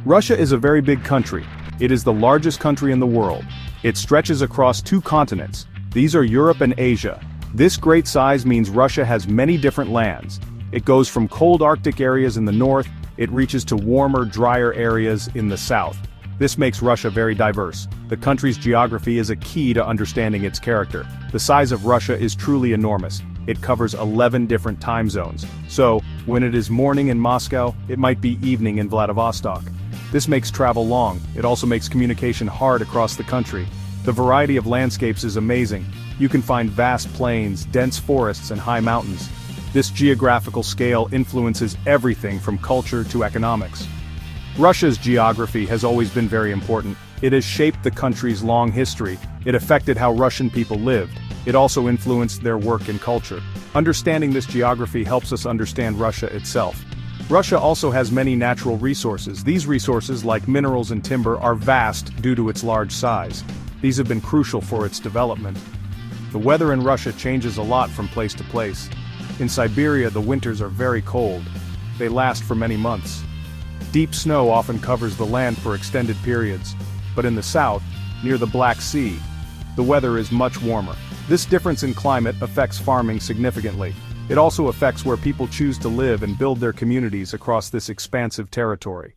Russia is a very big country. It is the largest country in the world. It stretches across 2 continents. These are Europe and Asia. This great size means Russia has many different lands. It goes from cold Arctic areas in the north, it reaches to warmer, drier areas in the south. This makes Russia very diverse. The country's geography is a key to understanding its character. The size of Russia is truly enormous. It covers 11 different time zones. So, when it is morning in Moscow, it might be evening in Vladivostok. This makes travel long. It also makes communication hard across the country. The variety of landscapes is amazing. You can find vast plains, dense forests, and high mountains. This geographical scale influences everything from culture to economics. Russia's geography has always been very important. It has shaped the country's long history. It affected how Russian people lived. It also influenced their work and culture. Understanding this geography helps us understand Russia itself. Russia also has many natural resources. These resources, like minerals and timber, are vast due to its large size. These have been crucial for its development. The weather in Russia changes a lot from place to place. In Siberia, the winters are very cold. They last for many months. Deep snow often covers the land for extended periods. But in the south, near the Black Sea, the weather is much warmer. This difference in climate affects farming significantly. It also affects where people choose to live and build their communities across this expansive territory.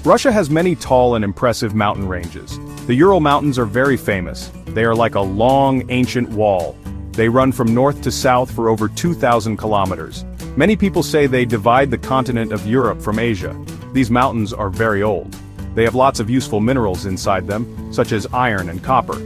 Russia has many tall and impressive mountain ranges. The Ural Mountains are very famous. They are like a long, ancient wall. They run from north to south for over 2,000 kilometers. Many people say they divide the continent of Europe from Asia. These mountains are very old. They have lots of useful minerals inside them, such as iron and copper.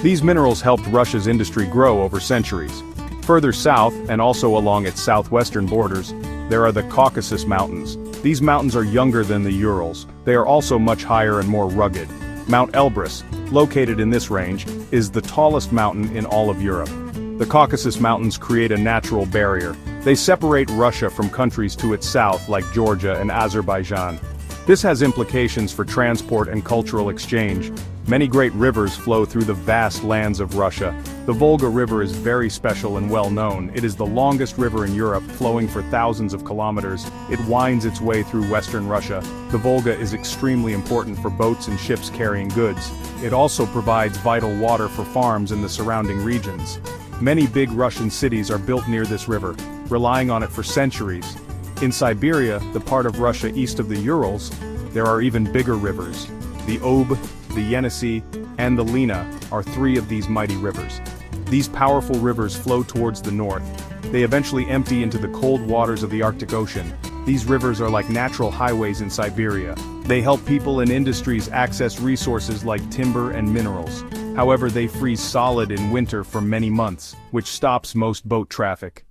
These minerals helped Russia's industry grow over centuries. Further south, and also along its southwestern borders, there are the Caucasus Mountains. These mountains are younger than the Urals. They are also much higher and more rugged. Mount Elbrus, located in this range, is the tallest mountain in all of Europe. The Caucasus Mountains create a natural barrier. They separate Russia from countries to its south like Georgia and Azerbaijan. This has implications for transport and cultural exchange. Many great rivers flow through the vast lands of Russia. The Volga River is very special and well known. It is the longest river in Europe, flowing for thousands of kilometers. It winds its way through western Russia. The Volga is extremely important for boats and ships carrying goods. It also provides vital water for farms in the surrounding regions. Many big Russian cities are built near this river, relying on it for centuries. In Siberia, the part of Russia east of the Urals, there are even bigger rivers. The Ob, the Yenisei, and the Lena are 3 of these mighty rivers. These powerful rivers flow towards the north. They eventually empty into the cold waters of the Arctic Ocean. These rivers are like natural highways in Siberia. They help people and industries access resources like timber and minerals. However, they freeze solid in winter for many months, which stops most boat traffic.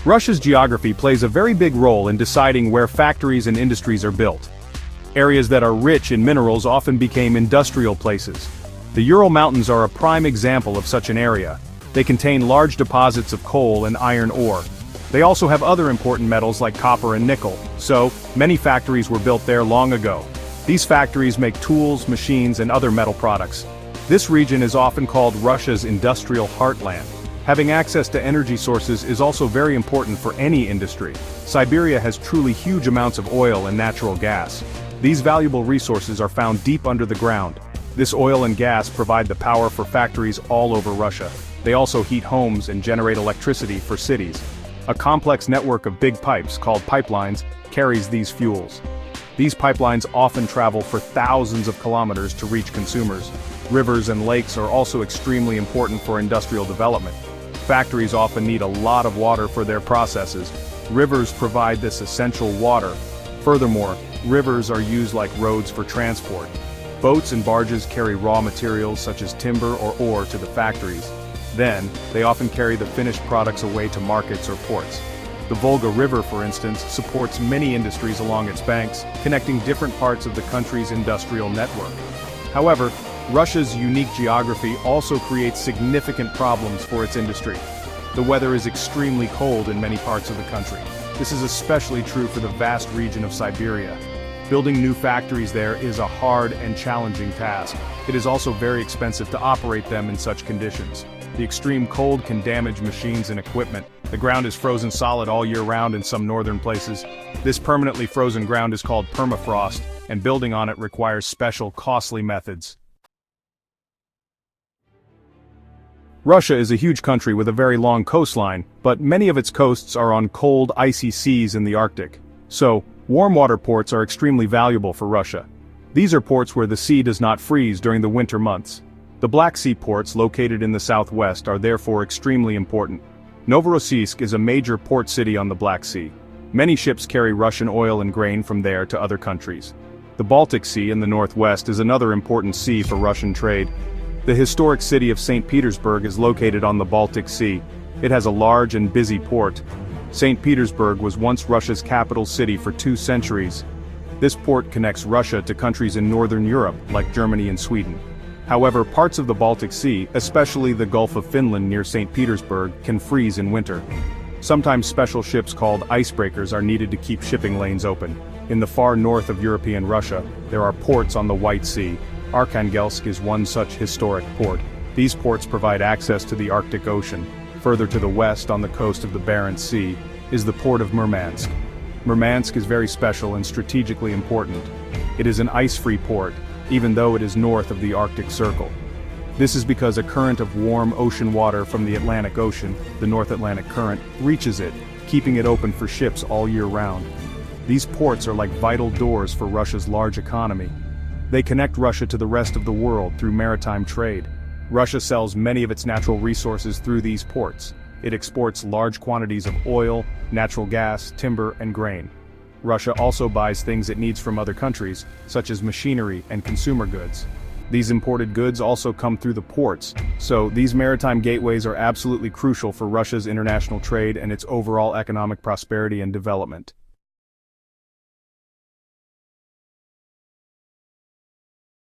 Russia's geography plays a very big role in deciding where factories and industries are built. Areas that are rich in minerals often became industrial places. The Ural Mountains are a prime example of such an area. They contain large deposits of coal and iron ore. They also have other important metals like copper and nickel, so many factories were built there long ago. These factories make tools, machines, and other metal products. This region is often called Russia's industrial heartland. Having access to energy sources is also very important for any industry. Siberia has truly huge amounts of oil and natural gas. These valuable resources are found deep under the ground. This oil and gas provide the power for factories all over Russia. They also heat homes and generate electricity for cities. A complex network of big pipes, called pipelines, carries these fuels. These pipelines often travel for thousands of kilometers to reach consumers. Rivers and lakes are also extremely important for industrial development. Factories often need a lot of water for their processes. Rivers provide this essential water. Furthermore, rivers are used like roads for transport. Boats and barges carry raw materials such as timber or ore to the factories. Then, they often carry the finished products away to markets or ports. The Volga River, for instance, supports many industries along its banks, connecting different parts of the country's industrial network. However, Russia's unique geography also creates significant problems for its industry. The weather is extremely cold in many parts of the country. This is especially true for the vast region of Siberia. Building new factories there is a hard and challenging task. It is also very expensive to operate them in such conditions. The extreme cold can damage machines and equipment. The ground is frozen solid all year round in some northern places. This permanently frozen ground is called permafrost, and building on it requires special, costly methods. Russia is a huge country with a very long coastline, but many of its coasts are on cold, icy seas in the Arctic. So, warm water ports are extremely valuable for Russia. These are ports where the sea does not freeze during the winter months. The Black Sea ports located in the southwest are therefore extremely important. Novorossiysk is a major port city on the Black Sea. Many ships carry Russian oil and grain from there to other countries. The Baltic Sea in the northwest is another important sea for Russian trade. The historic city of St. Petersburg is located on the Baltic Sea. It has a large and busy port. St. Petersburg was once Russia's capital city for 2 centuries. This port connects Russia to countries in northern Europe, like Germany and Sweden. However, parts of the Baltic Sea, especially the Gulf of Finland near St. Petersburg, can freeze in winter. Sometimes special ships called icebreakers are needed to keep shipping lanes open. In the far north of European Russia, there are ports on the White Sea. Arkhangelsk is one such historic port. These ports provide access to the Arctic Ocean. Further to the west on the coast of the Barents Sea is the port of Murmansk. Murmansk is very special and strategically important. It is an ice-free port, even though it is north of the Arctic Circle. This is because a current of warm ocean water from the Atlantic Ocean, the North Atlantic Current, reaches it, keeping it open for ships all year round. These ports are like vital doors for Russia's large economy. They connect Russia to the rest of the world through maritime trade. Russia sells many of its natural resources through these ports. It exports large quantities of oil, natural gas, timber, and grain. Russia also buys things it needs from other countries, such as machinery and consumer goods. These imported goods also come through the ports, so these maritime gateways are absolutely crucial for Russia's international trade and its overall economic prosperity and development.